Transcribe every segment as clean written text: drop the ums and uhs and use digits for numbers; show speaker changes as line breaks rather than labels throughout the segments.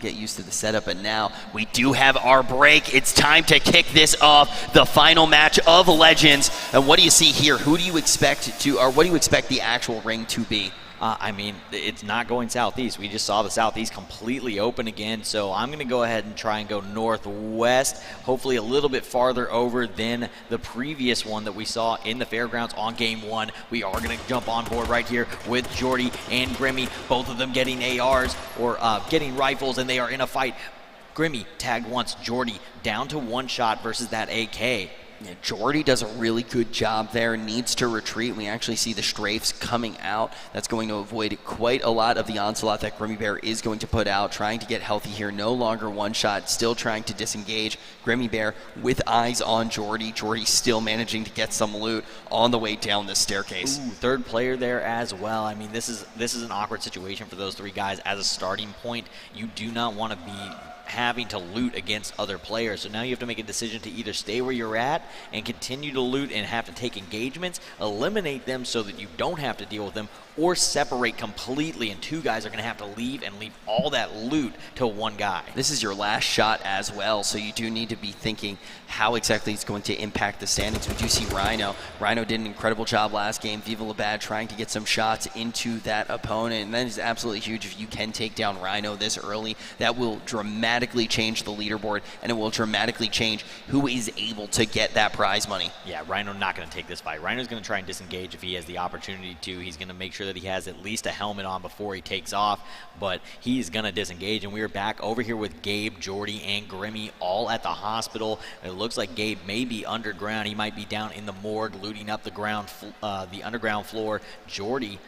get used to the setup. But now we do have our break. It's time to kick this off, the final match of Legends. And what do you see here? Who do you expect to, or what do you expect the actual ring to be?
I mean, it's not going southeast. We just saw the southeast completely open again, so I'm going to go ahead and try and go northwest, hopefully a little bit farther over than the previous one that we saw in the fairgrounds on game 1. We are going to jump on board right here with Jordy and Grimmy, both of them getting ARs or getting rifles, and they are in a fight. Grimmy tagged once, Jordy down to 1 shot versus that AK.
Yeah, Jordy does a really good job there, needs to retreat. We actually see the strafes coming out. That's going to avoid quite a lot of the onslaught that Grimmy Bear is going to put out, trying to get healthy here. No longer 1 shot, still trying to disengage. Grimmy Bear with eyes on Jordy. Jordy still managing to get some loot on the way down this staircase.
Ooh, 3rd player there as well. I mean, this is an awkward situation for those 3 guys as a starting point. You do not want to be having to loot against other players. So now you have to make a decision to either stay where you're at and continue to loot and have to take engagements, eliminate them so that you don't have to deal with them, or separate completely and 2 guys are going to have to leave and leave all that loot to 1 guy.
This is your last shot as well, so you do need to be thinking how exactly it's going to impact the standings. We do see Rhino. Rhino did an incredible job last game. Viva La Bad trying to get some shots into that opponent, and that is absolutely huge if you can take down Rhino this early. That will dramatically change the leaderboard, and it will dramatically change who is able to get that prize money.
Yeah, Rhino not going to take this fight. Rhino's going to try and disengage if he has the opportunity to. He's going to make sure that he has at least a helmet on before he takes off, but he's going to disengage. And we are back over here with Gabe, Jordy, and Grimmy all at the hospital. It looks like Gabe may be underground. He might be down in the morgue looting up the underground floor. Jordy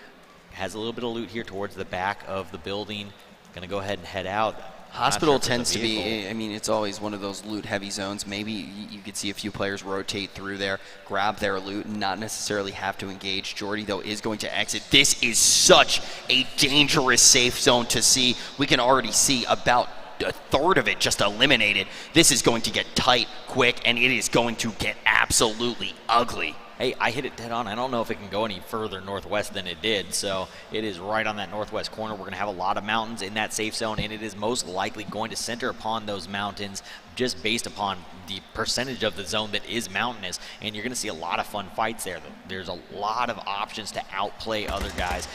has a little bit of loot here towards the back of the building. Going to go ahead and head out.
Hospital tends to be, I mean, it's always one of those loot-heavy zones. Maybe you could see a few players rotate through there, grab their loot, and not necessarily have to engage. Jordy, though, is going to exit. This is such a dangerous safe zone to see. We can already see about a 1/3 of it just eliminated. This is going to get tight, quick, and it is going to get absolutely ugly.
Hey, I hit it dead on. I don't know if it can go any further northwest than it did, so it is right on that northwest corner. We're going to have a lot of mountains in that safe zone, and it is most likely going to center upon those mountains just based upon the percentage of the zone that is mountainous, and you're going to see a lot of fun fights there. There's a lot of options to outplay other guys,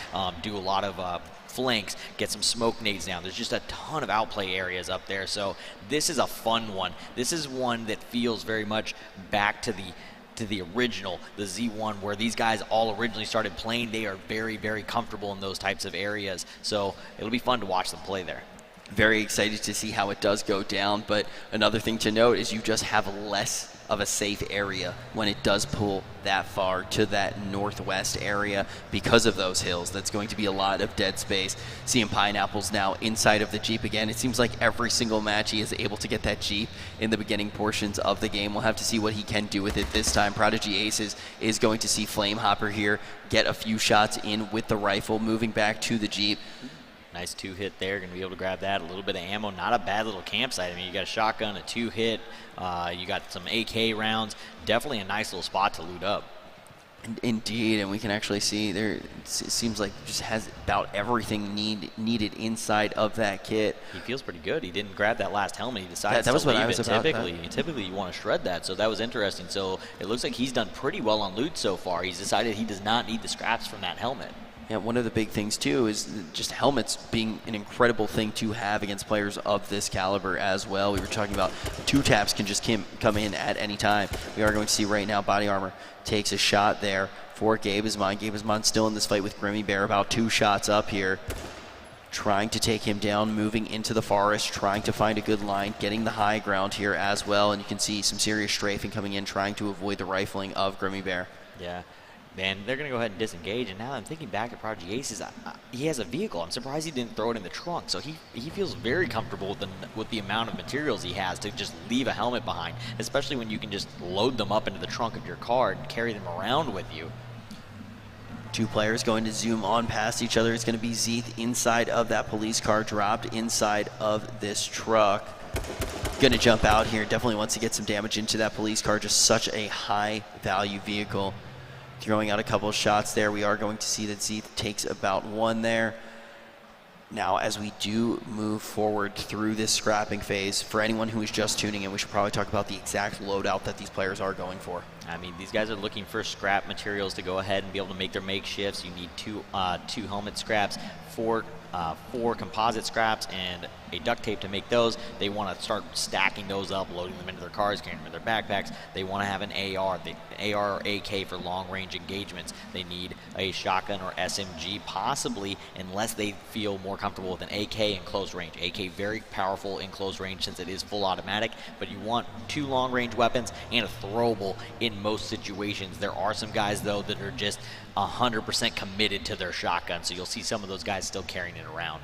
do a lot of flanks, get some smoke nades down. There's just a ton of outplay areas up there, so this is a fun one. This is one that feels very much back to the original, the Z1, where these guys all originally started playing. They are very, very comfortable in those types of areas, so it'll be fun to watch them play there.
Very excited to see how it does go down, but another thing to note is you just have less of a safe area when it does pull that far to that northwest area because of those hills. That's going to be a lot of dead space. Seeing Pineapples now inside of the Jeep again. It seems like every single match he is able to get that Jeep in the beginning portions of the game. We'll have to see what he can do with it this time. Prodigy Aces is going to see Flamehopper here get a few shots in with the rifle, moving back to the Jeep.
Nice 2-hit there. Going to be able to grab that. A little bit of ammo. Not a bad little campsite. I mean, you got a shotgun, a 2-hit. You got some AK rounds. Definitely a nice little spot to loot up.
Indeed, and we can actually see there, it seems like just has about everything needed inside of that kit.
He feels pretty good. He didn't grab that last helmet. He decided
that was
to
what
leave
I was
it.
about.
Typically, you want to shred that, so that was interesting. So it looks like he's done pretty well on loot so far. He's decided he does not need the scraps from that helmet.
Yeah, one of the big things, too, is just helmets being an incredible thing to have against players of this caliber as well. We were talking about 2 taps can just come in at any time. We are going to see right now Body Armor takes a shot there for Gabe Isman. Gabe Isman still in this fight with Grimmy Bear, about 2 shots up here. Trying to take him down, moving into the forest, trying to find a good line, getting the high ground here as well. And you can see some serious strafing coming in, trying to avoid the rifling of Grimmy Bear.
Yeah. And they're going to go ahead and disengage, and now I'm thinking back at Prodigy Aces, he has a vehicle. I'm surprised he didn't throw it in the trunk, so he feels very comfortable with the amount of materials he has to just leave a helmet behind, especially when you can just load them up into the trunk of your car and carry them around with you.
2 players going to zoom on past each other. It's going to be Zeeth inside of that police car, dropped inside of this truck. Going to jump out here, definitely wants to get some damage into that police car, just such a high-value vehicle. Throwing out a couple of shots there. We are going to see that Zeeth takes about 1 there. Now, as we do move forward through this scrapping phase, for anyone who is just tuning in, we should probably talk about the exact loadout that these players are going for.
I mean, these guys are looking for scrap materials to go ahead and be able to make their makeshifts. You need two helmet scraps, four composite scraps, and a duct tape to make those. They want to start stacking those up, loading them into their cars, carrying them in their backpacks. They want to have an AR, AR or AK for long-range engagements. They need a shotgun or SMG, possibly, unless they feel more comfortable with an AK in close range. AK very powerful in close range since it is full automatic, but you want 2 long-range weapons and a throwable in most situations. There are some guys, though, that are just 100% committed to their shotgun, so you'll see some of those guys still carrying it around.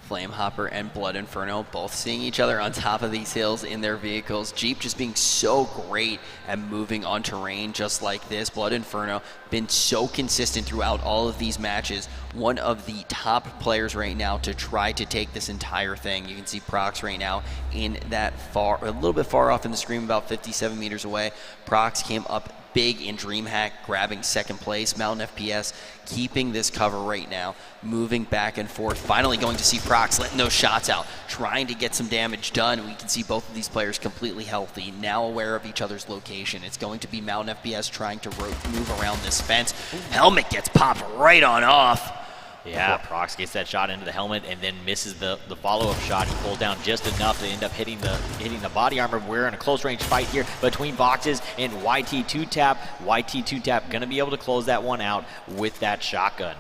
Flamehopper and Blood Inferno both seeing each other on top of these hills in their vehicles. Jeep just being so great at moving on terrain just like this. Blood Inferno been so consistent throughout all of these matches. One of the top players right now to try to take this entire thing. You can see Prox right now in that far, a little bit far off in the screen, about 57 meters away. Prox came up big in DreamHack, grabbing second place. Mountain FPS keeping this cover right now, moving back and forth. Finally going to see Prox letting those shots out, trying to get some damage done. We can see both of these players completely healthy, now aware of each other's location. It's going to be Mountain FPS trying to move around this fence. Helmet gets popped right on off.
Yeah, Prox gets that shot into the helmet and then misses the follow-up shot. He pulls down just enough to end up hitting the body armor. We're in a close-range fight here between Boxes and YT2Tap. YT2Tap going to be able to close that one out with that shotgun.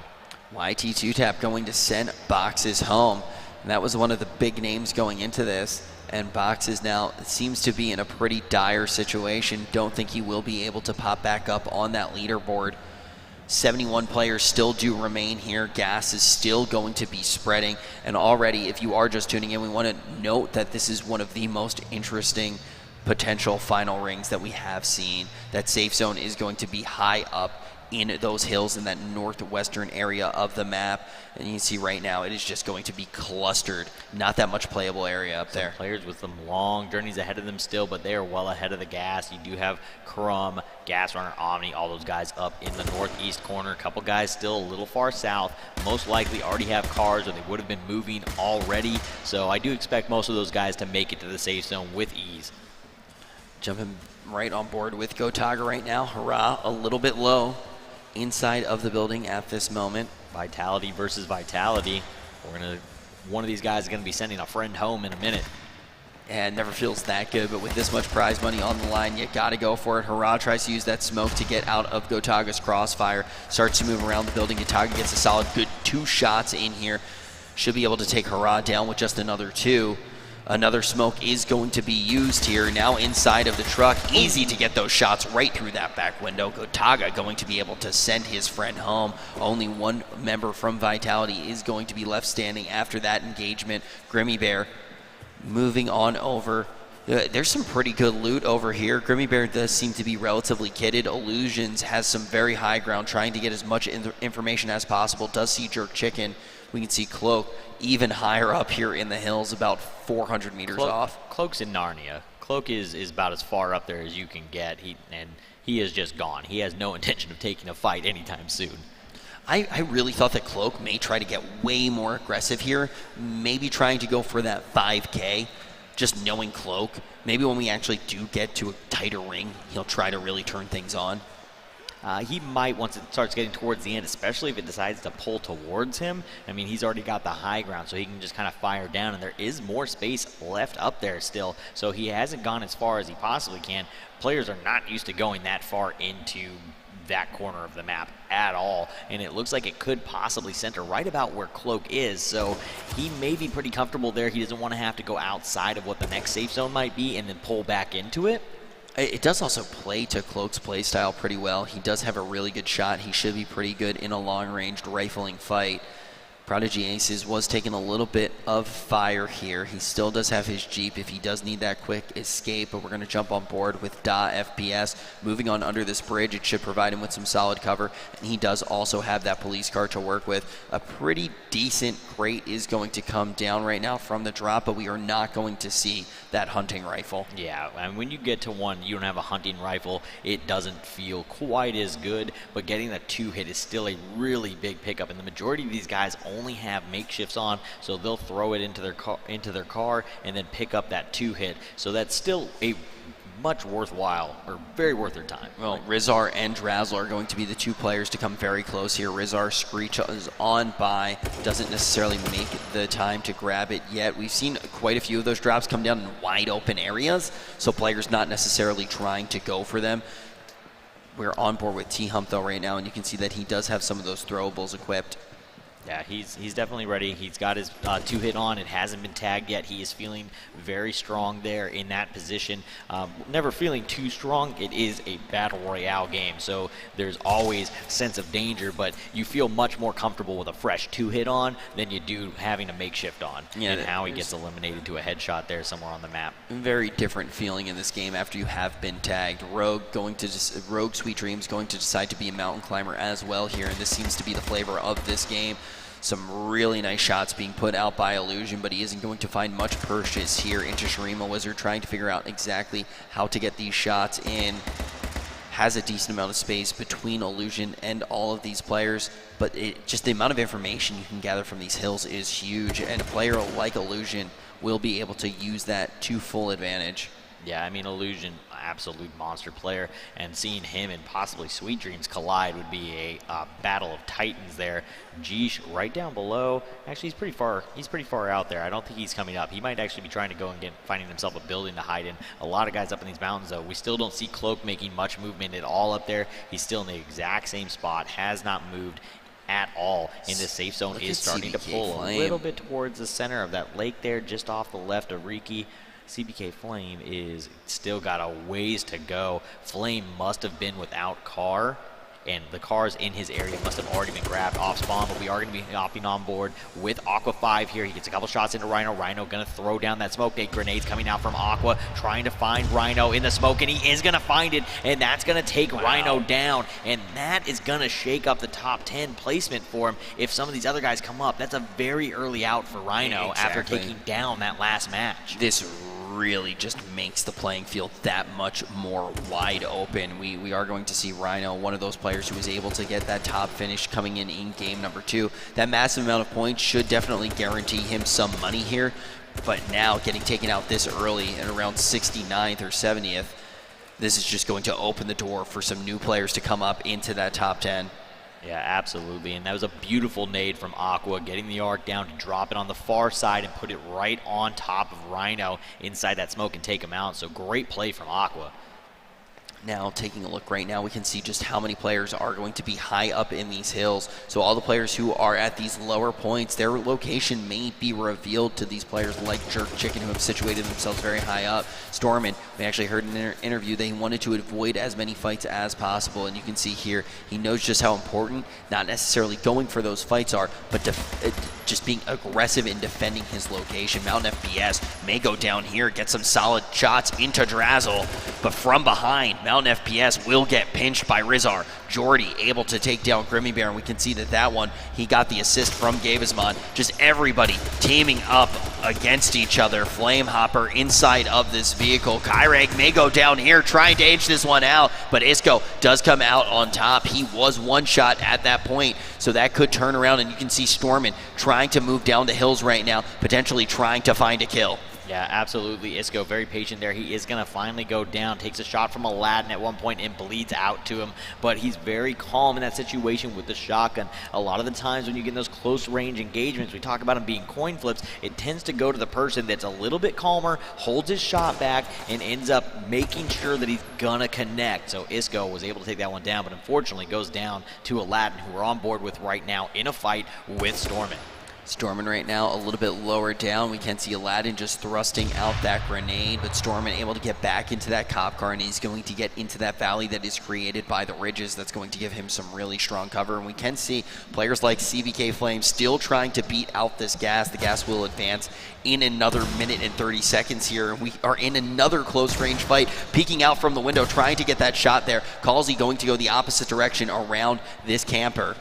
YT2Tap going to send Boxes home. And that was one of the big names going into this. And Boxes now seems to be in a pretty dire situation. Don't think he will be able to pop back up on that leaderboard. 71 players still do remain here. Gas is still going to be spreading. And already, if you are just tuning in, we want to note that this is one of the most interesting potential final rings that we have seen. That safe zone is going to be high up in those hills in that northwestern area of the map. And you can see right now it is just going to be clustered. Not that much playable area up there.
Players with some long journeys ahead of them still, but they are well ahead of the Gas. You do have Crumb, Gas Runner, Omni, all those guys up in the northeast corner. A couple guys still a little far south. Most likely already have cars, or they would have been moving already. So I do expect most of those guys to make it to the safe zone with ease.
Jumping right on board with Gotaga right now. Hurrah, a little bit low inside of the building at this moment.
Vitality versus Vitality. One of these guys is gonna be sending a friend home in a minute.
And never feels that good, but with this much prize money on the line, you gotta go for it. Hurrah tries to use that smoke to get out of Gotaga's crossfire. Starts to move around the building. Gotaga gets a solid good 2 shots in here. Should be able to take Hurrah down with just another 2. Another smoke is going to be used here. Now inside of the truck. Easy to get those shots right through that back window. Gotaga going to be able to send his friend home. Only one member from Vitality is going to be left standing after that engagement. Grimmy Bear moving on over. There's some pretty good loot over here. Grimmy Bear does seem to be relatively kitted. Illusions has some very high ground, trying to get as much information as possible. Does see Jerk Chicken. We can see Cloak even higher up here in the hills, about 400 meters off.
Cloak's in Narnia. Cloak is about as far up there as you can get. He is just gone. He has no intention of taking a fight anytime soon.
I really thought that Cloak may try to get way more aggressive here, maybe trying to go for that 5K, just knowing Cloak. Maybe when we actually do get to a tighter ring, he'll try to really turn things on.
He might, once it starts getting towards the end, especially if it decides to pull towards him. I mean, he's already got the high ground, so he can just kind of fire down, and there is more space left up there still. So he hasn't gone as far as he possibly can. Players are not used to going that far into that corner of the map at all, and it looks like it could possibly center right about where Cloak is, so he may be pretty comfortable there. He doesn't want to have to go outside of what the next safe zone might be and then pull back into it.
It does also play to Cloak's play style pretty well. He does have a really good shot. He should be pretty good in a long-ranged rifling fight. Prodigy Aces was taking a little bit of fire here. He still does have his Jeep if he does need that quick escape, but we're going to jump on board with Da FPS. Moving on under this bridge, it should provide him with some solid cover, and he does also have that police car to work with. A pretty decent crate is going to come down right now from the drop, but we are not going to see that hunting rifle.
Yeah, and when you get to one, you don't have a hunting rifle, it doesn't feel quite as good, but getting a 2-hit is still a really big pickup, and the majority of these guys only have makeshifts on, so they'll throw it into their car and then pick up that 2-hit. So that's still a much worthwhile, or very worth their time.
Well, Rizar and Drazzle are going to be the two players to come very close here. Rizar screeches on by, doesn't necessarily make the time to grab it yet. We've seen quite a few of those drops come down in wide open areas, so players not necessarily trying to go for them. We're on board with T-Hump though right now, and you can see that he does have some of those throwables equipped.
Yeah, he's definitely ready. He's got his 2-hit on. It hasn't been tagged yet. He is feeling very strong there in that position. Never feeling too strong. It is a battle royale game, so there's always sense of danger, but you feel much more comfortable with a fresh 2-hit on than you do having a makeshift on. Yeah, and how he gets eliminated to a headshot there somewhere on the map.
Very different feeling in this game after you have been tagged. Rogue Sweet Dreams going to decide to be a mountain climber as well here, and this seems to be the flavor of this game. Some really nice shots being put out by Illusion, but he isn't going to find much purchase here into Shurima Wizard, trying to figure out exactly how to get these shots in. Has a decent amount of space between Illusion and all of these players, but just the amount of information you can gather from these hills is huge, and a player like Illusion will be able to use that to full advantage.
Yeah, I mean, Illusion, absolute monster player, and seeing him and possibly Sweet Dreams collide would be a battle of titans there. Jeesh right down below. Actually, he's pretty far out there. I don't think he's coming up. He might actually be trying to go and finding himself a building to hide in. A lot of guys up in these mountains, though. We still don't see Cloak making much movement at all up there. He's still in the exact same spot, has not moved at all in the safe zone. Is starting to pull a little bit towards the center of that lake there, just off the left of Riki. CBK Flame is still got a ways to go. Flame must have been without car, and the cars in his area must have already been grabbed off spawn, but we are going to be hopping on board with Aqua 5 here. He gets a couple shots into Rhino. Rhino going to throw down that smoke. Grenades coming out from Aqua, trying to find Rhino in the smoke, and he is going to find it, and that's going to take Rhino down, and that is going to shake up the top 10 placement for him. If some of these other guys come up, that's a very early out for Rhino after taking down that last match.
This really just makes the playing field that much more wide open. We are going to see Rhino, one of those players who was able to get that top finish coming in game number 2. That massive amount of points should definitely guarantee him some money here, but now getting taken out this early at around 69th or 70th, this is just going to open the door for some new players to come up into that top 10.
Yeah, absolutely, and that was a beautiful nade from Aqua, getting the arc down to drop it on the far side and put it right on top of Rhino inside that smoke and take him out. So great play from Aqua.
Now, taking a look right now, we can see just how many players are going to be high up in these hills. So all the players who are at these lower points, their location may be revealed to these players like Jerk Chicken, who have situated themselves very high up. Stormin, we actually heard in an interview that he wanted to avoid as many fights as possible, and you can see here, he knows just how important not necessarily going for those fights are, but just being aggressive in defending his location. Mountain FPS may go down here, get some solid shots into Drazzle, but from behind, Mountain FPS will get pinched by Rizar. Jordy able to take down Grimmy Bear, and we can see that one, he got the assist from Gavesmon. Just everybody teaming up against each other. Flame Hopper inside of this vehicle. Kyreg may go down here trying to edge this one out, but Isco does come out on top. He was one shot at that point, so that could turn around, and you can see Stormin trying to move down the hills right now, potentially trying to find a kill.
Yeah, absolutely. Isco very patient there. He is going to finally go down. Takes a shot from Aladdin at one point and bleeds out to him. But he's very calm in that situation with the shotgun. A lot of the times when you get in those close range engagements, we talk about them being coin flips, it tends to go to the person that's a little bit calmer, holds his shot back, and ends up making sure that he's going to connect. So Isco was able to take that one down, but unfortunately goes down to Aladdin, who we're on board with right now in a fight with Stormin.
Stormin right now a little bit lower down. We can see Aladdin just thrusting out that grenade, but Stormin able to get back into that cop car, and he's going to get into that valley that is created by the ridges. That's going to give him some really strong cover, and we can see players like CBK Flame still trying to beat out this gas. The gas will advance in another minute and 30 seconds here. We are in another close range fight, peeking out from the window, trying to get that shot there. Calsey going to go the opposite direction around this camper.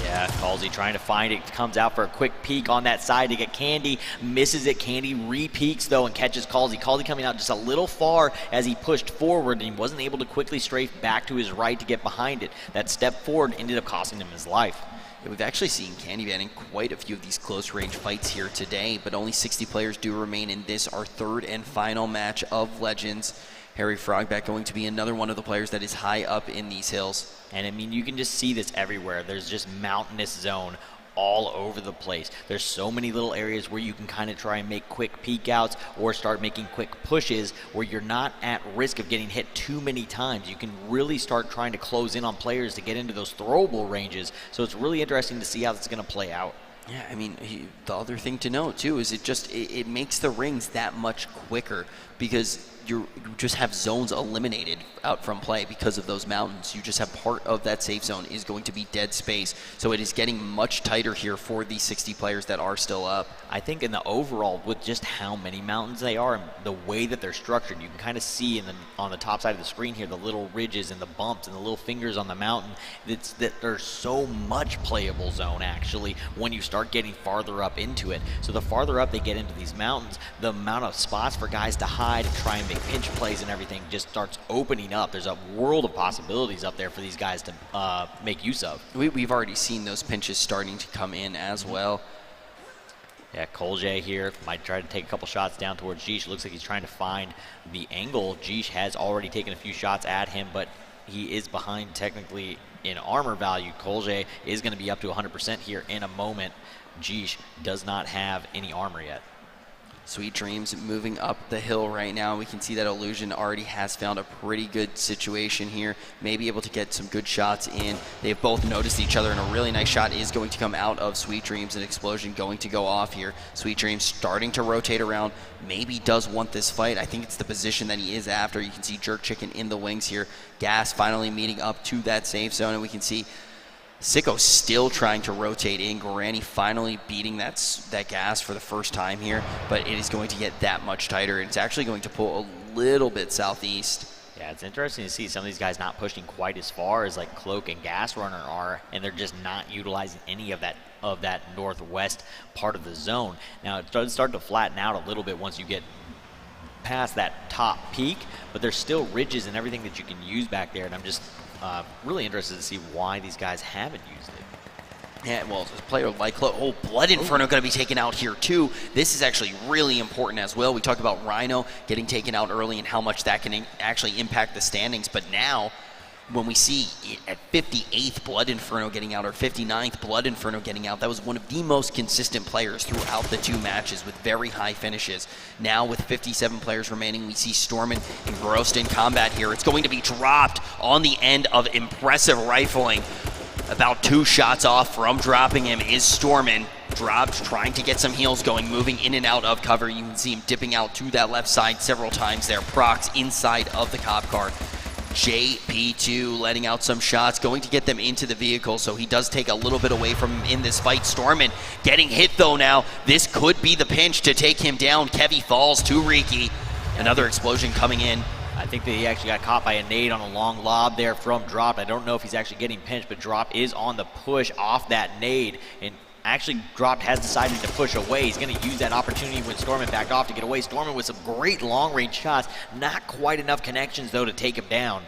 Yeah, Calsey trying to find it, comes out for a quick peek on that side to get Candy, misses it. Candy re-peeks though and catches Calsey. Calsey coming out just a little far as he pushed forward, and he wasn't able to quickly strafe back to his right to get behind it. That step forward ended up costing him his life.
Yeah, we've actually seen Candyman in quite a few of these close-range fights here today, but only 60 players do remain in this, our third and final match of Legends. Harry Frogback going to be another one of the players that is high up in these hills.
And I mean, you can just see this everywhere. There's just mountainous zone all over the place. There's so many little areas where you can kind of try and make quick peek outs or start making quick pushes where you're not at risk of getting hit too many times. You can really start trying to close in on players to get into those throwable ranges. So it's really interesting to see how this is going to play out.
Yeah, I mean, the other thing to note too is it makes the rings that much quicker because you just have zones eliminated out from play because of those mountains. You just have part of that safe zone is going to be dead space. So it is getting much tighter here for these 60 players that are still up.
I think in the overall, with just how many mountains they are and the way that they're structured, you can kind of see on the top side of the screen here, the little ridges and the bumps and the little fingers on the mountain. It's that there's so much playable zone actually when you start getting farther up into it. So the farther up they get into these mountains, the amount of spots for guys to hide and try and make pinch plays and everything just starts opening up. There's a world of possibilities up there for these guys to make use of.
We've already seen those pinches starting to come in as well.
Yeah, Kolje here might try to take a couple shots down towards Jeesh. Looks like he's trying to find the angle. Jeesh has already taken a few shots at him, but he is behind technically in armor value. Kolje is going to be up to 100% here in a moment. Jeesh does not have any armor yet.
Sweet Dreams moving up the hill right now. We can see that Illusion already has found a pretty good situation here. Maybe able to get some good shots in. They've both noticed each other, and a really nice shot is going to come out of Sweet Dreams. An explosion going to go off here. Sweet Dreams starting to rotate around. Maybe does want this fight. I think it's the position that he is after. You can see Jerk Chicken in the wings here. Gas finally meeting up to that safe zone, and we can see Sicko still trying to rotate in. Granny finally beating that gas for the first time here, but it is going to get that much tighter. It's actually going to pull a little bit southeast.
Yeah, it's interesting to see some of these guys not pushing quite as far as like Cloak and Gas Runner are, and they're just not utilizing any of that northwest part of the zone. Now it does start to flatten out a little bit once you get past that top peak, but there's still ridges and everything that you can use back there, and I'm just really interested to see why these guys haven't used it.
Yeah, well, a player like Blood Inferno going to be taken out here too. This is actually really important as well. We talked about Rhino getting taken out early and how much that can actually impact the standings, but now when we see at 58th Blood Inferno getting out or 59th Blood Inferno getting out, that was one of the most consistent players throughout the two matches with very high finishes. Now with 57 players remaining, we see Stormin engrossed in combat here. It's going to be dropped on the end of impressive rifling. About 2 shots off from dropping him is Stormin. Dropped, trying to get some heals going, moving in and out of cover. You can see him dipping out to that left side several times there. Procs inside of the cop car. JP2 letting out some shots, going to get them into the vehicle, so he does take a little bit away from him in this fight. Stormin getting hit though now. This could be the pinch to take him down. Kevy falls to Riki. Another explosion coming in.
I think that he actually got caught by a nade on a long lob there from Drop. I don't know if he's actually getting pinched, but Drop is on the push off that nade, and actually Drop has decided to push away. He's going to use that opportunity when Stormin backed off to get away. Stormin with some great long-range shots. Not quite enough connections, though, to take him down.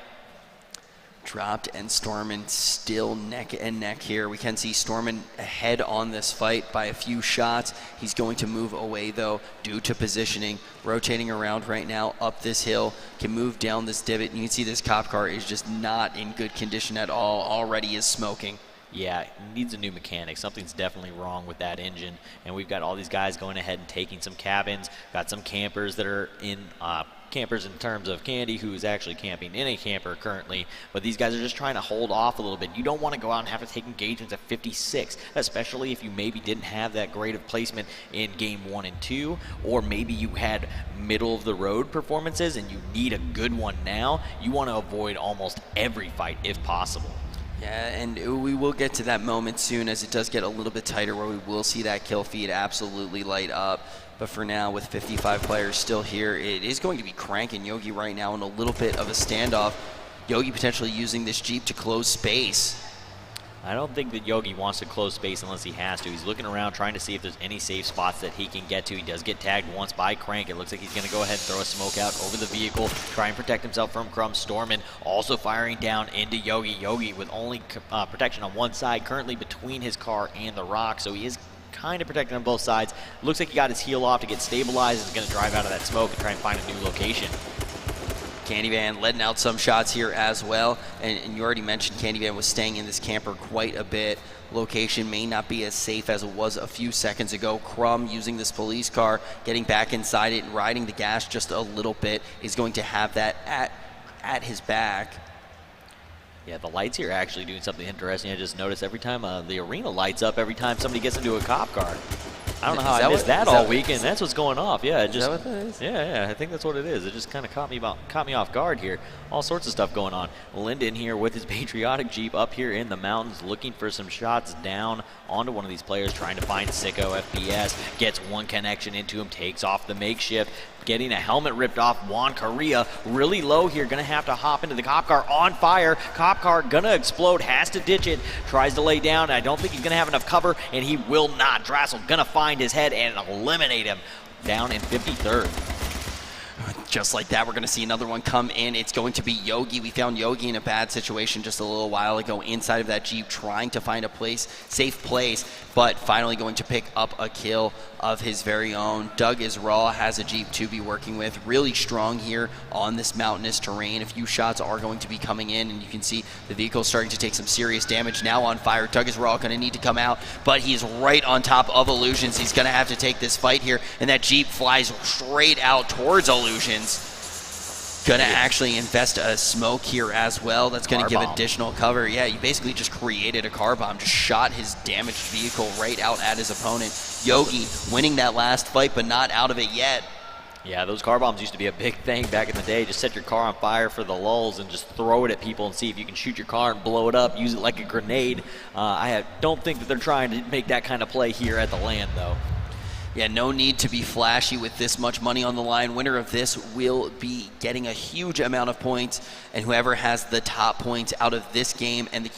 Dropped and Stormin still neck and neck here. We can see Stormin ahead on this fight by a few shots. He's going to move away though due to positioning. Rotating around right now up this hill. Can move down this divot. And you can see this cop car is just not in good condition at all. Already is smoking.
Yeah, it needs a new mechanic. Something's definitely wrong with that engine. And we've got all these guys going ahead and taking some cabins. Got some campers that are in campers in terms of Candy, who's actually camping in a camper currently. But these guys are just trying to hold off a little bit. You don't want to go out and have to take engagements at 56, especially if you maybe didn't have that great of placement in game 1 and 2, or maybe you had middle of the road performances and you need a good one now. You want to avoid almost every fight if possible.
Yeah, and we will get to that moment soon as it does get a little bit tighter where we will see that kill feed absolutely light up. But for now, with 55 players still here, it is going to be Crank and Yogi right now in a little bit of a standoff. Yogi potentially using this Jeep to close space.
I don't think that Yogi wants to close space unless he has to. He's looking around trying to see if there's any safe spots that he can get to. He does get tagged once by Crank. It looks like he's going to go ahead and throw a smoke out over the vehicle, try and protect himself from Crumb. Stormin also firing down into Yogi. Yogi with only protection on one side, currently between his car and the rock, so he is kind of protected on both sides. Looks like he got his heel off to get stabilized and is going to drive out of that smoke and try and find a new location.
Candyvan letting out some shots here as well, and you already mentioned Candyvan was staying in this camper quite a bit. Location may not be as safe as it was a few seconds ago. Crumb using this police car, getting back inside it and riding the gas just a little bit, is going to have that at his back.
Yeah, the lights here are actually doing something interesting. I just noticed every time the arena lights up, every time somebody gets into a cop car. I don't know how I missed that all weekend. That's what's going off. Yeah,
is that what that is?
Yeah, I think that's what it is. It just kind of caught me off guard here. All sorts of stuff going on. Lyndon here with his patriotic Jeep up here in the mountains, looking for some shots down onto one of these players, trying to find Sicko FPS. Gets one connection into him, takes off the makeshift, getting a helmet ripped off. Juan Correa really low here, gonna have to hop into the cop car, on fire. Cop car gonna explode, has to ditch it, tries to lay down. I don't think he's gonna have enough cover, and he will not. Drassel gonna find his head and eliminate him down in 53rd.
Just like that, we're going to see another one come in. It's going to be Yogi. We found Yogi in a bad situation just a little while ago inside of that Jeep, trying to find a safe place, but finally going to pick up a kill of his very own. Doug is raw, has a Jeep to be working with. Really strong here on this mountainous terrain. A few shots are going to be coming in, and you can see the vehicle starting to take some serious damage. Now on fire. Doug is raw, going to need to come out, but he's right on top of Illusions. He's going to have to take this fight here, and that Jeep flies straight out towards Illusions. Gonna actually invest a smoke here as well. That's gonna give additional cover. Yeah, you basically just created a car bomb, just shot his damaged vehicle right out at his opponent. Yogi winning that last fight, but not out of it yet.
Yeah, those car bombs used to be a big thing back in the day. Just set your car on fire for the lulls and just throw it at people and see if you can shoot your car and blow it up, use it like a grenade. I don't think that they're trying to make that kind of play here at the land, though.
Yeah, no need to be flashy with this much money on the line. Winner of this will be getting a huge amount of points, and whoever has the top points out of this game and the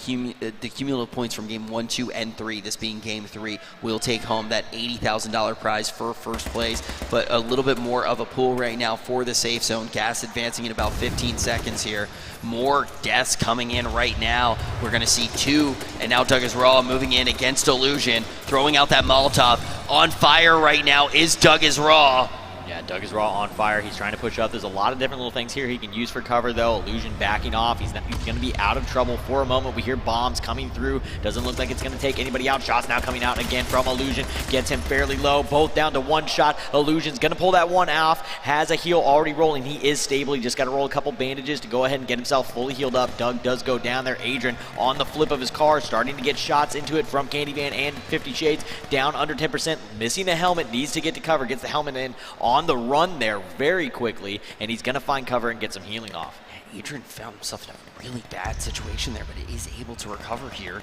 cumulative points from game 1, 2, and 3, this being game 3, will take home that $80,000 prize for first place. But a little bit more of a pool right now for the safe zone. Gas advancing in about 15 seconds here. More deaths coming in right now. We're going to see 2, and now Doug is raw moving in against Illusion, throwing out that Molotov. On fire right now is Doug is raw.
Yeah, Doug is raw on fire. He's trying to push up. There's a lot of different little things here he can use for cover, though. Illusion backing off. He's going to be out of trouble for a moment. We hear bombs coming through. Doesn't look like it's going to take anybody out. Shots now coming out again from Illusion. Gets him fairly low. Both down to one shot. Illusion's going to pull that one off. Has a heal already rolling. He is stable. He just got to roll a couple bandages to go ahead and get himself fully healed up. Doug does go down there. Adrian on the flip of his car, starting to get shots into it from Candyvan and 50 Shades. Down under 10%. Missing the helmet. Needs to get to cover. Gets the helmet in on the run there very quickly, and he's going to find cover and get some healing off.
Adrian found himself in a really bad situation there, but is able to recover here.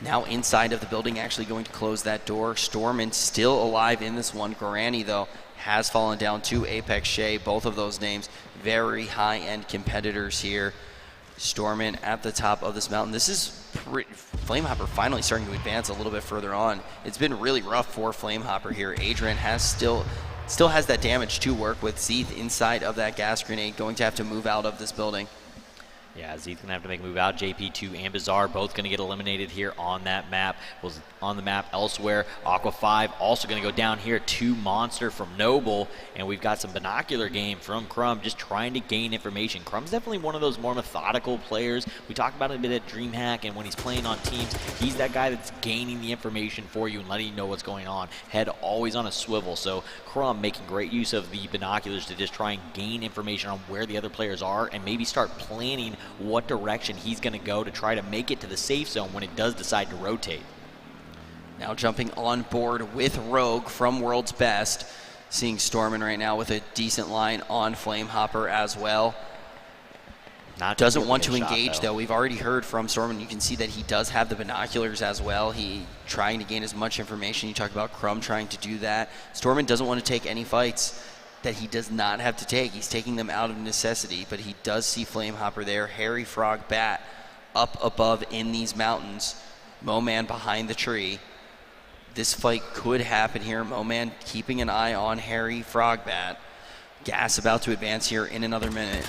Now inside of the building, actually going to close that door. Stormin still alive in this one. Guarani, though, has fallen down to Apex Shea. Both of those names very high-end competitors here. Stormin at the top of this mountain. This is Flamehopper finally starting to advance a little bit further on. It's been really rough for Flamehopper here. Adrian has still has that damage to work with. Zeeth inside of that gas grenade, going to have to move out of this building.
Yeah, Zeeth's going to have to make a move out. JP2 and Bizarre both going to get eliminated here on that map. Was on the map elsewhere. Aqua 5 also going to go down here to Monster from Noble. And we've got some binocular game from Crumb, just trying to gain information. Crumb's definitely one of those more methodical players. We talked about it a bit at DreamHack, and when he's playing on teams, he's that guy that's gaining the information for you and letting you know what's going on. Head always on a swivel. So Crumb making great use of the binoculars to just try and gain information on where the other players are and maybe start planning what direction he's going to go to try to make it to the safe zone when it does decide to rotate.
Now jumping on board with Rogue from World's Best. Seeing Stormin right now with a decent line on Flamehopper as well. Doesn't want to engage, though. We've already heard from Stormin. You can see that he does have the binoculars as well. He trying to gain as much information. You talk about Crumb trying to do that. Stormin doesn't want to take any fights that he does not have to take. He's taking them out of necessity, but he does see Flamehopper there. Harry Frog Bat up above in these mountains. Moman behind the tree. This fight could happen here. Moman keeping an eye on Harry Frogbat. Gas about to advance here in another minute.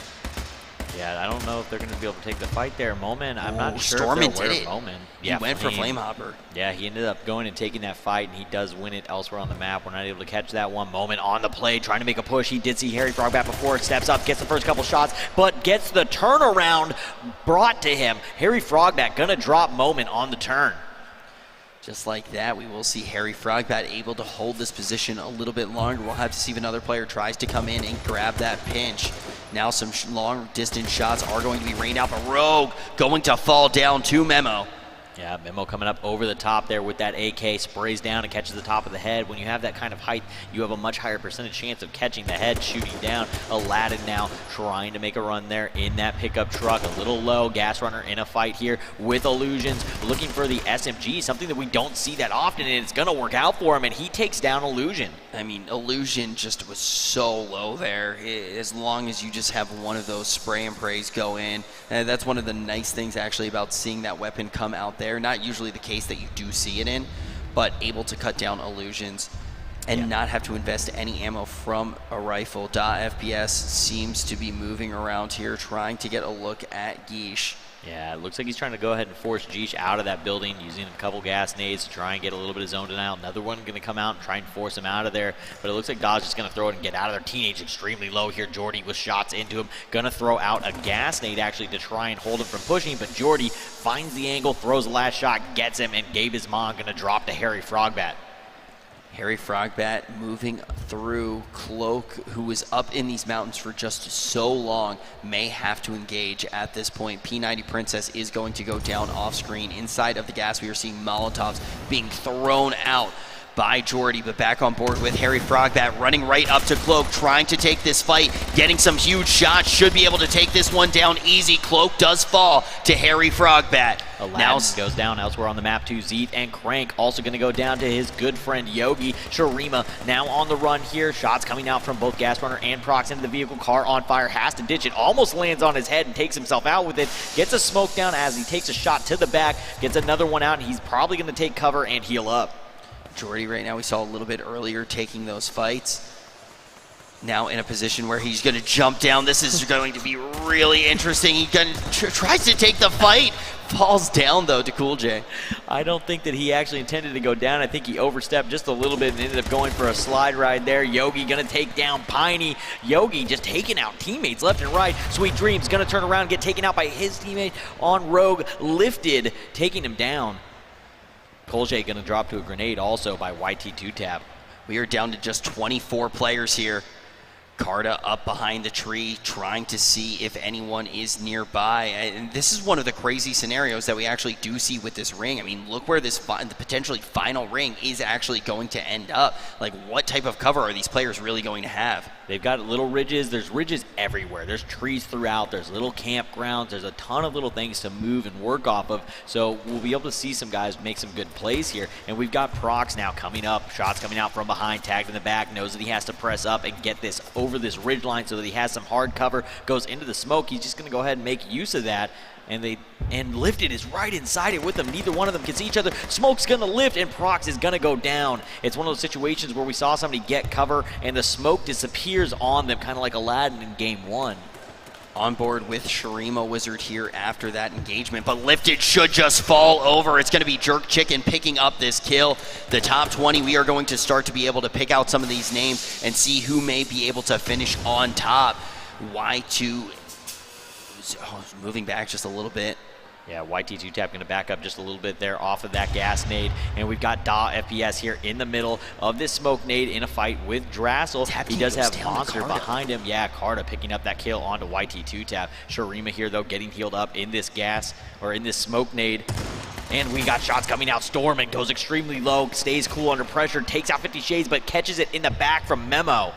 Yeah, I don't know if they're going to be able to take the fight there. Moman, I'm not sure
Stormin
if they're aware
did
of
it.
Moman.
He went for Flamehopper.
Yeah, he ended up going and taking that fight, and he does win it elsewhere on the map. We're not able to catch that one. Moman on the play, trying to make a push. He did see Harry Frogbat before. Steps up, gets the first couple shots, but gets the turnaround brought to him. Harry Frogbat going to drop Moman on the turn.
Just like that, we will see Harry Frogbat able to hold this position a little bit longer. We'll have to see if another player tries to come in and grab that pinch. Now some long distance shots are going to be rained out, but Rogue going to fall down to Memo.
Yeah, Memo coming up over the top there with that AK, sprays down and catches the top of the head. When you have that kind of height, you have a much higher percentage chance of catching the head shooting down. Aladdin now trying to make a run there in that pickup truck. A little low, Gas Runner in a fight here with Illusions, looking for the SMG, something that we don't see that often, and it's going to work out for him, and he takes down Illusion.
I mean, Illusion just was so low there. As long as you just have one of those spray and prays go in, and that's one of the nice things actually about seeing that weapon come out there. Not usually the case that you do see it in, but able to cut down Illusions and not have to invest any ammo from a rifle. FPS seems to be moving around here, trying to get a look at Geesh.
Yeah, it looks like he's trying to go ahead and force Geesh out of that building using a couple gas nades to try and get a little bit of zone denial. Another one going to come out and try and force him out of there. But it looks like Dodge is going to throw it and get out of there. Teenage extremely low here. Jordy with shots into him. Going to throw out a gas nade actually to try and hold him from pushing. But Jordy finds the angle, throws the last shot, gets him, and Gabe Isman going to drop to Harry Frogbat.
Harry Frogbat moving through. Cloak, who was up in these mountains for just so long, may have to engage at this point. P90 Princess is going to go down off screen. Inside of the gas, we are seeing Molotovs being thrown out by Jordy, but back on board with Harry Frogbat, running right up to Cloak, trying to take this fight, getting some huge shots, should be able to take this one down easy. Cloak does fall to Harry Frogbat.
Aladdin goes down elsewhere on the map too. Zeeth and Crank also going to go down to his good friend Yogi. Shurima now on the run here. Shots coming out from both Gas Runner and Prox into the vehicle. Car on fire, has to ditch it. Almost lands on his head and takes himself out with it. Gets a smoke down as he takes a shot to the back. Gets another one out, and he's probably going to take cover and heal up.
Jordy right now, we saw a little bit earlier taking those fights. Now in a position where he's going to jump down. This is going to be really interesting. He tries to take the fight. Falls down, though, to Cool J.
I don't think that he actually intended to go down. I think he overstepped just a little bit and ended up going for a slide ride there. Yogi going to take down Piney. Yogi just taking out teammates left and right. Sweet Dreams going to turn around and get taken out by his teammate on Rogue. Lifted, taking him down. Colje going to drop to a grenade also by YT2Tap.
We are down to just 24 players here. Carta up behind the tree, trying to see if anyone is nearby. And this is one of the crazy scenarios that we actually do see with this ring. I mean, look where this the potentially final ring is actually going to end up. Like, what type of cover are these players really going to have?
They've got little ridges. There's ridges everywhere. There's trees throughout. There's little campgrounds. There's a ton of little things to move and work off of. So we'll be able to see some guys make some good plays here. And we've got Prox now coming up. Shots coming out from behind. Tagged in the back. Knows that he has to press up and get this over this ridge line so that he has some hard cover. Goes into the smoke. He's just going to go ahead and make use of that. And Lifted is right inside it with them. Neither one of them can see each other. Smoke's going to lift, and Prox is going to go down. It's one of those situations where we saw somebody get cover, and the smoke disappears on them, kind of like Aladdin in Game 1.
On board with Shurima Wizard here after that engagement, but Lifted should just fall over. It's going to be Jerk Chicken picking up this kill. The top 20, we are going to start to be able to pick out some of these names and see who may be able to finish on top. Y2 moving back just a little bit.
Yeah, YT2Tap going to back up just a little bit there off of that gas nade. And we've got Da FPS here in the middle of this smoke nade in a fight with Drassel. He does have Monster behind him. Yeah, Carta picking up that kill onto YT2Tap. Shurima here, though, getting healed up in this gas, or in this smoke nade. And we got shots coming out. Stormin goes extremely low, stays cool under pressure, takes out 50 Shades, but catches it in the back from Memo.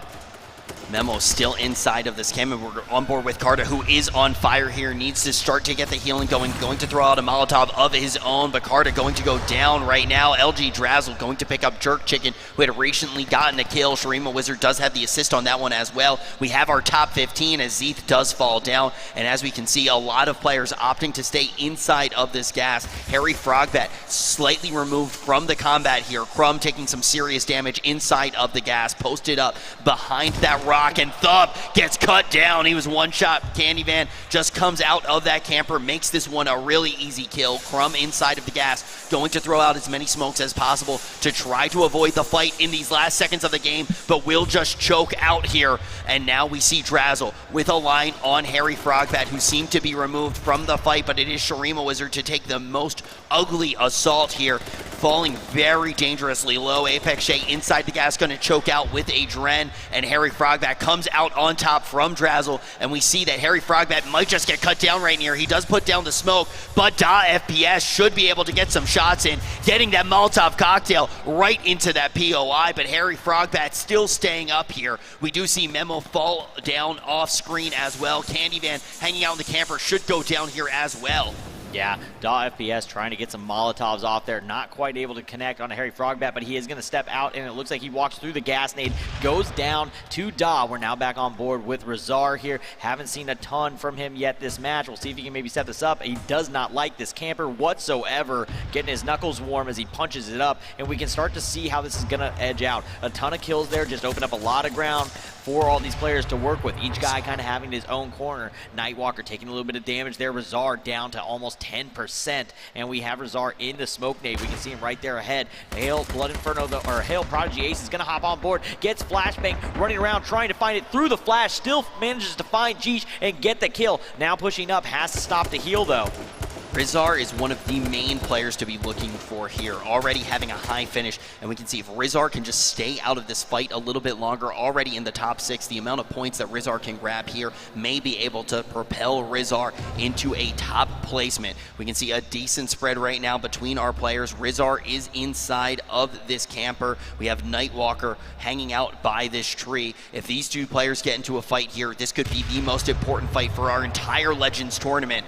Memo still inside of this camp, and we're on board with Carter, who is on fire here, needs to start to get the healing going to throw out a Molotov of his own, but Carter going to go down right now. LG Drazzle going to pick up Jerk Chicken, who had recently gotten a kill. Sharima Wizard does have the assist on that one as well. We have our top 15 as Zeeth does fall down, and as we can see, a lot of players opting to stay inside of this gas. Harry Frogbat slightly removed from the combat here. Crumb taking some serious damage inside of the gas, posted up behind that rock, and Thump gets cut down. He was one shot. Candy Van just comes out of that camper, makes this one a really easy kill. Crumb inside of the gas, going to throw out as many smokes as possible to try to avoid the fight in these last seconds of the game, but will just choke out here. And now we see Drazzle with a line on Harry Frogbat, who seemed to be removed from the fight, but it is Sharima Wizard to take the most ugly assault here, falling very dangerously low. Apex Shay inside the gas, going to choke out with a Dren, and Harry Frogbat comes out on top from Drazzle, and we see that Harry Frogbat might just get cut down right here. He does put down the smoke, but FPS should be able to get some shots in, getting that Molotov cocktail right into that POI, but Harry Frogbat still staying up here. We do see Memo fall down off screen as well. Candy Van hanging out in the camper should go down here as well.
Yeah, FPS trying to get some Molotovs off there. Not quite able to connect on a Harry Frogbat, but he is going to step out, and it looks like he walks through the gas nade, goes down to Da. We're now back on board with Razar here. Haven't seen a ton from him yet this match. We'll see if he can maybe set this up. He does not like this camper whatsoever, getting his knuckles warm as he punches it up, and we can start to see how this is going to edge out. A ton of kills there, just open up a lot of ground for all these players to work with. Each guy kind of having his own corner. Nightwalker taking a little bit of damage there. Razar down to almost 10%, and we have Razar in the smoke nade. We can see him right there ahead. Hail Blood Inferno, or Hail Prodigy Ace is going to hop on board, gets Flashbang, running around trying to find it through the flash, still manages to find Jeesh and get the kill. Now pushing up, has to stop the heal though.
Rizar is one of the main players to be looking for here, already having a high finish, and we can see if Rizar can just stay out of this fight a little bit longer, already in the top 6, the amount of points that Rizar can grab here may be able to propel Rizar into a top placement. We can see a decent spread right now between our players. Rizar is inside of this camper. We have Nightwalker hanging out by this tree. If these two players get into a fight here, this could be the most important fight for our entire Legends tournament.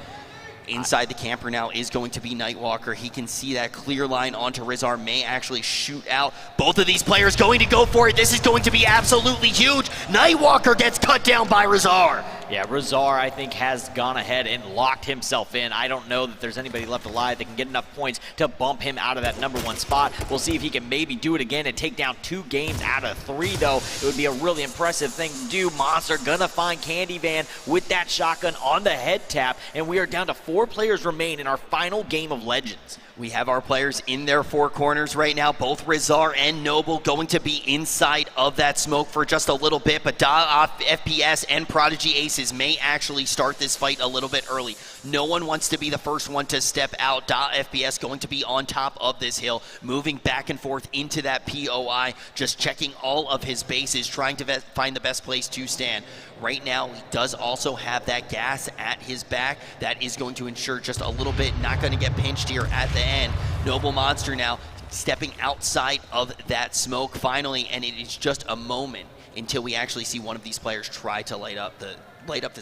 Inside the camper now is going to be Nightwalker. He can see that clear line onto Rizar, may actually shoot out. Both of these players going to go for it. This is going to be absolutely huge. Nightwalker gets cut down by Rizar.
Yeah, Razar, I think, has gone ahead and locked himself in. I don't know that there's anybody left alive that can get enough points to bump him out of that #1 spot. We'll see if he can maybe do it again and take down 2 games out of 3, though. It would be a really impressive thing to do. Monster gonna find Candy Van with that shotgun on the head tap, and we are down to 4 players remain in our final game of Legends.
We have our players in their 4 corners right now. Both Rizar and Noble going to be inside of that smoke for just a little bit, but FPS and Prodigy Aces may actually start this fight a little bit early. No one wants to be the first one to step out. FPS going to be on top of this hill, moving back and forth into that POI, just checking all of his bases, trying to find the best place to stand. Right now, he does also have that gas at his back. That is going to ensure just a little bit, not going to get pinched here at the end. Noble Monster now stepping outside of that smoke finally, and it is just a moment until we actually see one of these players try to light up the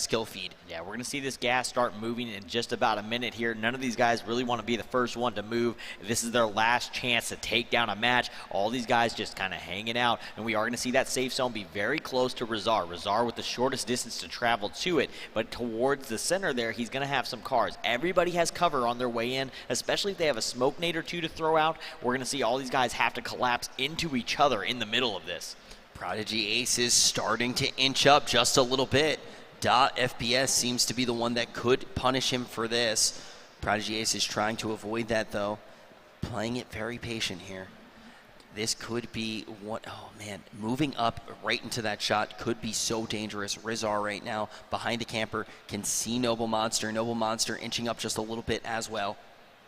skill feed.
Yeah, we're going to see this gas start moving in just about a minute here. None of these guys really want to be the first one to move. This is their last chance to take down a match. All these guys just kind of hanging out, and we are going to see that safe zone be very close to Rizar. Rizar with the shortest distance to travel to it, but towards the center there, he's going to have some cars. Everybody has cover on their way in, especially if they have a smoke nade or 2 to throw out. We're going to see all these guys have to collapse into each other in the middle of this.
Prodigy Ace is starting to inch up just a little bit. FPS seems to be the one that could punish him for this. Prodigy Ace is trying to avoid that, though. Playing it very patient here. This could be what, oh man, moving up right into that shot could be so dangerous. Rizar right now behind the camper can see Noble Monster. Noble Monster inching up just a little bit as well.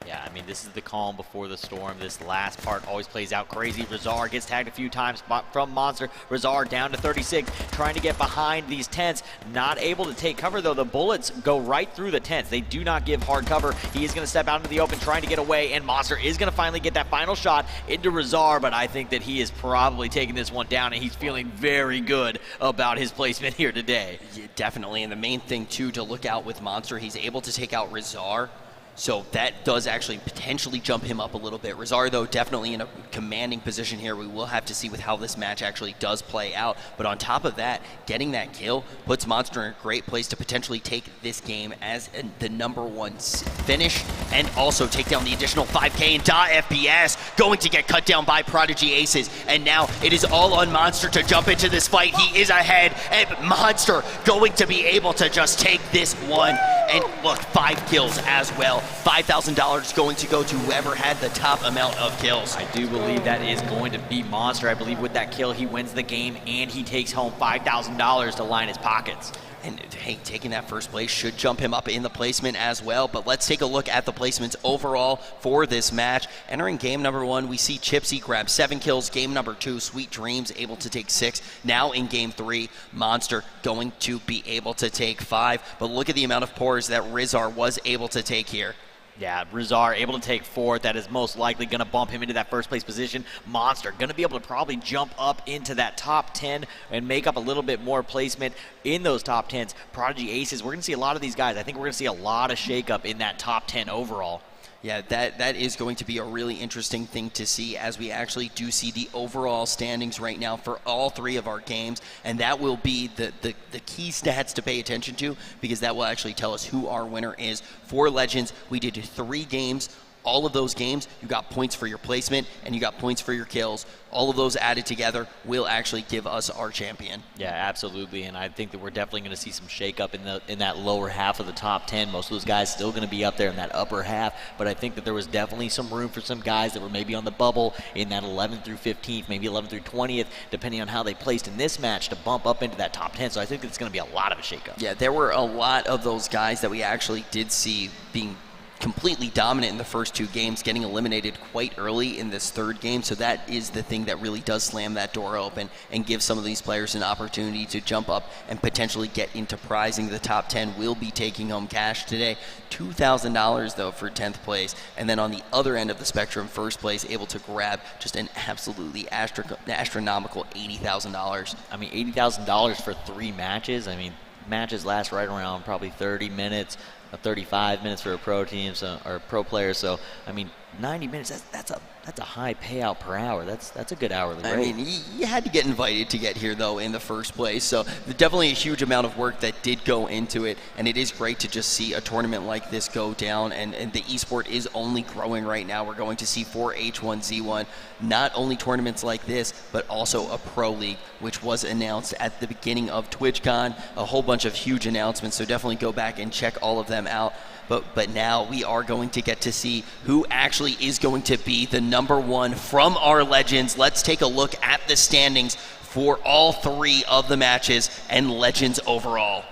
Yeah, I mean, this is the calm before the storm. This last part always plays out crazy. Rizar gets tagged a few times from Monster. Rizar down to 36, trying to get behind these tents. Not able to take cover, though. The bullets go right through the tents. They do not give hard cover. He is going to step out into the open, trying to get away, and Monster is going to finally get that final shot into Rizar, but I think that he is probably taking this one down, and he's feeling very good about his placement here today.
Yeah, definitely, and the main thing, too, to look out with Monster, he's able to take out Rizar. So that does actually potentially jump him up a little bit. Rizar, though, definitely in a commanding position here. We will have to see with how this match actually does play out. But on top of that, getting that kill puts Monster in a great place to potentially take this game as the #1 finish and also take down the additional 5K. And .FPS going to get cut down by Prodigy Aces. And now it is all on Monster to jump into this fight. He is ahead, and Monster going to be able to just take this one. And look, 5 kills as well. $5,000 going to go to whoever had the top amount of kills.
I do believe that is going to be Monster. I believe with that kill, he wins the game, and he takes home $5,000 to line his pockets.
And hey, taking that first place should jump him up in the placement as well. But let's take a look at the placements overall for this match. Entering game #1, we see Chipsy grab 7 kills. Game #2, Sweet Dreams able to take 6. Now in game 3, Monster going to be able to take 5. But look at the amount of pours that Rizar was able to take here.
Yeah, Rizar able to take 4th. That is most likely going to bump him into that first place position. Monster going to be able to probably jump up into that top 10 and make up a little bit more placement in those top 10s. Prodigy Aces, we're going to see a lot of these guys. I think we're going to see a lot of shakeup in that top 10 overall.
Yeah, that is going to be a really interesting thing to see as we actually do see the overall standings right now for all 3 of our games, and that will be the key stats to pay attention to, because that will actually tell us who our winner is. For Legends, we did 3 games. All of those games, you got points for your placement and you got points for your kills. All of those added together will actually give us our champion.
Yeah, absolutely, and I think that we're definitely going to see some shakeup in that lower half of the top 10. Most of those guys still going to be up there in that upper half, but I think that there was definitely some room for some guys that were maybe on the bubble in that 11th through 15th, maybe 11th through 20th, depending on how they placed in this match, to bump up into that top 10. So I think it's going to be a lot of a shakeup.
Yeah, there were a lot of those guys that we actually did see being completely dominant in the first 2 games, getting eliminated quite early in this 3rd game. So that is the thing that really does slam that door open and give some of these players an opportunity to jump up and potentially get into prizing the top 10. Will be taking home cash today. $2,000 though for 10th place. And then on the other end of the spectrum, first place able to grab just an absolutely astronomical $80,000.
I mean, $80,000 for 3 matches. I mean, matches last right around probably 30 minutes. 35 minutes for a pro team, or pro player. So I mean, 90 minutes. That's a high payout per hour. That's a good hourly rate.
I mean, you had to get invited to get here though in the first place. So definitely a huge amount of work that did go into it, and it is great to just see a tournament like this go down. And the esport is only growing right now. We're going to see for H1Z1 not only tournaments like this, but also a pro league, which was announced at the beginning of TwitchCon. A whole bunch of huge announcements. So definitely go back and check all of them out. But now we are going to get to see who actually is going to be the #1 from our Legends. Let's take a look at the standings for all 3 of the matches and Legends overall.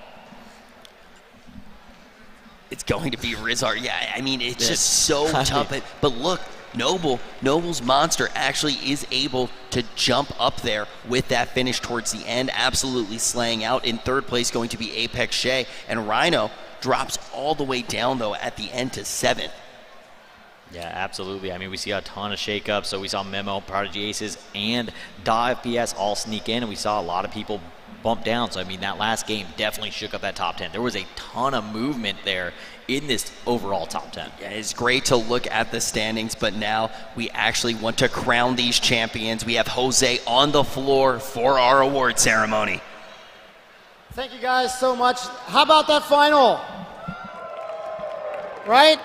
It's going to be Rizar. Yeah, I mean, it's just so tough. But look, Noble's Monster actually is able to jump up there with that finish towards the end, absolutely slaying out. In 3rd place going to be Apex Shay, and Rhino drops all the way down though at the end to 7th.
Yeah, absolutely. I mean, we see a ton of shakeups. So we saw Memo, Prodigy Aces, and .FPS all sneak in, and we saw a lot of people bump down. So I mean, that last game definitely shook up that top 10. There was a ton of movement there in this overall top 10.
Yeah, it's great to look at the standings, but now we actually want to crown these champions. We have Jose on the floor for our award ceremony.
Thank you guys so much. How about that final? Right?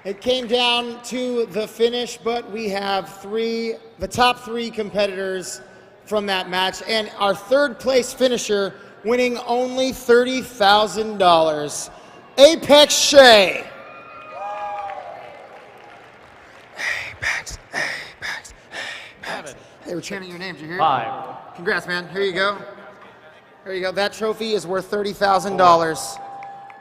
It came down to the finish, but we have the top 3 competitors from that match, and our 3rd place finisher winning only $30,000. Apex Shay. Apex. They were chanting your name, did you hear it?
5.
Congrats, man. Here you go. Here you go. That trophy is worth $30,000.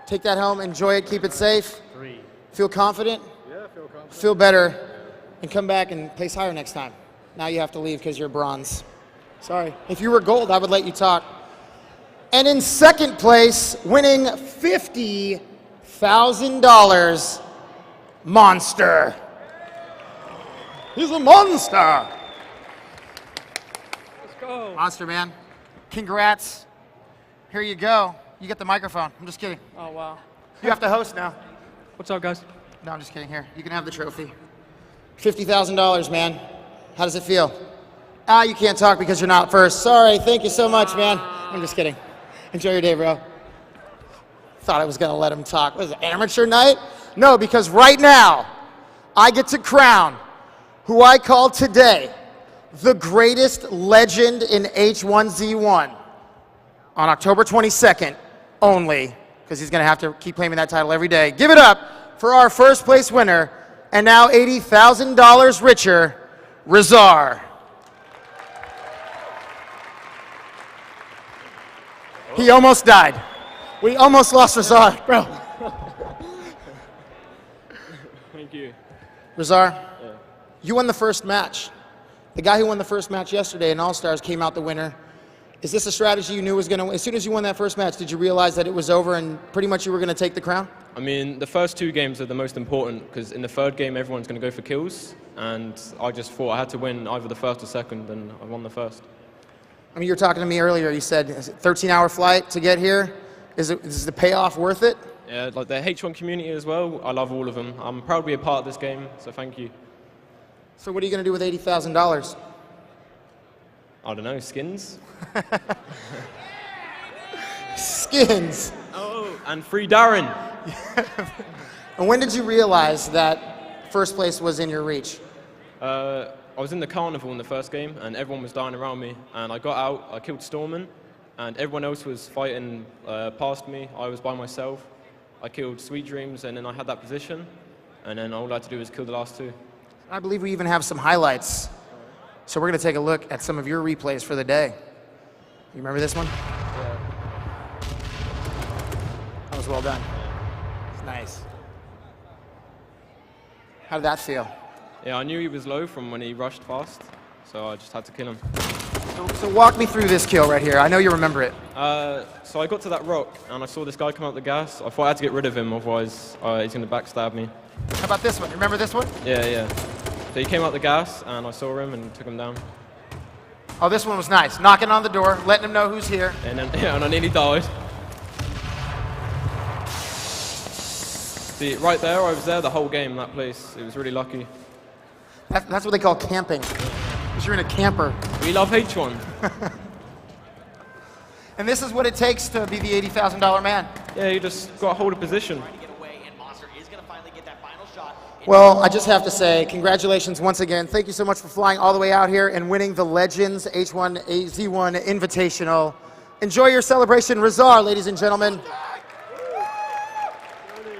Take that home, enjoy it, keep it safe.
3.
Feel confident?
Yeah,
feel better, and come back and place higher next time. Now you have to leave because you're bronze. Sorry. If you were gold, I would let you talk. And in second place, winning $50,000, Monster. He's a monster.
Let's go.
Monster, man. Congrats. Here you go. You get the microphone. I'm just kidding.
Oh, wow.
You have to host now.
What's up, guys?
No, I'm just kidding. Here, you can have the trophy. $50,000, man. How does it feel? You can't talk because you're not first. Sorry. Thank you so much, man. I'm just kidding. Enjoy your day, bro. Thought I was going to let him talk. Was it amateur night? No, because right now, I get to crown who I call today the greatest legend in H1Z1 on October 22nd only, because he's going to have to keep claiming that title every day. Give it up for our first place winner, and now $80,000 richer, Rizar. He almost died. We almost lost Rizar, bro.
Thank you.
Rizar,
Yeah.
you won the first match. The guy who won the first match yesterday in All-Stars came out the winner. Is this a strategy you knew was going to, as soon as you won that first match, did you realize that it was over and pretty much you were going to take the crown?
I mean, the first two games are the most important because in the third game, everyone's going to go for kills. And I just thought I had to win either the first or second, and I won the first.
I mean, you were talking to me earlier. You said, is it 13-hour flight to get here? Is the payoff worth it?
Yeah, like the H1 community as well. I love all of them. I'm proud to be a part of this game, so thank you.
So what are you going to do with $80,000?
I don't know, skins?
Skins.
Oh, and free Darren.
And when did you realize that first place was in your reach?
I was in the carnival in the first game, and everyone was dying around me. And I got out, I killed Storman, and everyone else was fighting past me. I was by myself. I killed Sweet Dreams, and then I had that position. And then all I had to do was kill the last two.
I believe we even have some highlights. So we're going to take a look at some of your replays for the day. You remember this one?
Yeah.
That was well done. It's nice. How did that feel?
Yeah, I knew he was low from when he rushed fast, so I just had to kill him.
So walk me through this kill right here. I know you remember it.
So I got to that rock, and I saw this guy come out the gas. I thought I had to get rid of him, otherwise he's going to backstab me.
How about this one? Remember this one?
Yeah, yeah. So he came out the gas, and I saw him and took him down.
Oh, this one was nice. Knocking on the door, letting him know who's here.
And then, yeah, and I nearly died. See, right there, I was there the whole game, that place. It was really lucky.
That's what they call camping. Because you're in a camper.
We love H1.
And this is what it takes to be the $80,000 man.
Yeah, you just got to hold a position.
Well, I just have to say, congratulations once again. Thank you so much for flying all the way out here and winning the Legends H1Z1 Invitational. Enjoy your celebration, Rizar, ladies and gentlemen.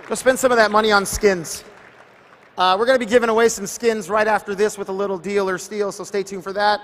Go spend some of that money on skins. We're going to be giving away some skins right after this with a little deal or steal, so stay tuned for that.